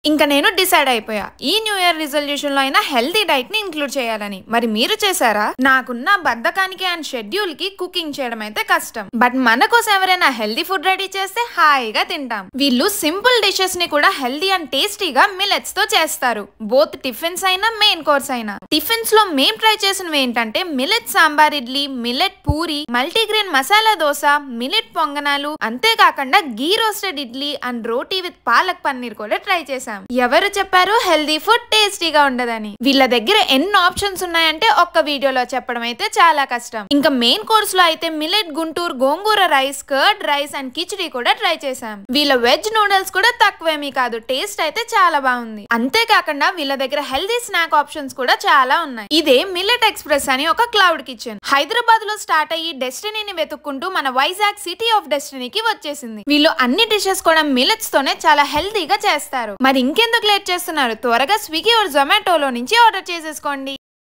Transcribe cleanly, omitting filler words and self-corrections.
ఇంకా నేను డిసైడ్ అయిపోయా ఈ న్యూ ఇయర్ రిజల్యూషన్ లో అయినా హెల్తీ డైట్ ని ఇంక్లూడ్ చేయాలని. మరి మీరు చేశారా? నాకున్న బద్ధకానికి అండ్ షెడ్యూల్ కి కుకింగ్ చేయడం అయితే కష్టం. బట్ మన కోసం ఎవరైనా హెల్తీ ఫుడ్ రెడీ చేస్తే హాయిగా తింటాం. వీళ్ళు సింపుల్ డిషెస్ ని కూడా హెల్తీ అండ్ టేస్టీగా మిల్లెట్స్ తో చేస్తారు. బోత్ టిఫిన్స్ అయినా మెయిన్ కోర్స్ అయినా. టిఫిన్స్ లో మేం ట్రై చేసినవి ఏంటంటే millet sambar idli, millet puri, multigrain masala dosa, millet పొంగనాలు, అంతేకాకుండా ghee roasted idli and roti with palak paneer కూడా ట్రై చేశాం. ఎవరు చెప్పారు హెల్దీ ఫుడ్ టేస్టీగా ఉండదని? వీళ్ళ దగ్గర ఎన్ని ఆప్షన్స్ ఉన్నాయంటే ఒక్క వీడియోలో చెప్పడం అయితే చాలా కష్టం. ఇంకా మెయిన్ కోర్స్ లో అయితే millet Guntur gongura rice, curd rice and khichdi కూడా ట్రై చేశాం. వీళ్ళ వెజ్ నూడిల్స్ కూడా తక్కువేమీ కాదు, టేస్ట్ అయితే చాలా బాగుంది. అంతేకాకుండా వీళ్ళ దగ్గర హెల్దీ స్నాక్ ఆప్షన్స్ కూడా చాలా ఉన్నాయి. ఇదే మిల్లెట్ ఎక్స్ప్రెస్ అని ఒక క్లౌడ్ కిచెన్ హైదరాబాద్ లో స్టార్ట్ అయ్యి డెస్టినీని వెతుక్కుంటూ మన వైజాగ్ సిటీ ఆఫ్ డెస్టినీకి వచ్చేసింది. వీళ్ళు అన్ని డిషెస్ కూడా మిల్లెట్స్ తోనే చాలా హెల్దీగా చేస్తారు. మరి ఇంకెందుకు లేట్ చేస్తున్నారు? త్వరగా స్విగ్గీ ఆర్ జొమాటోలో నుంచి ఆర్డర్ చేసేసుకోండి.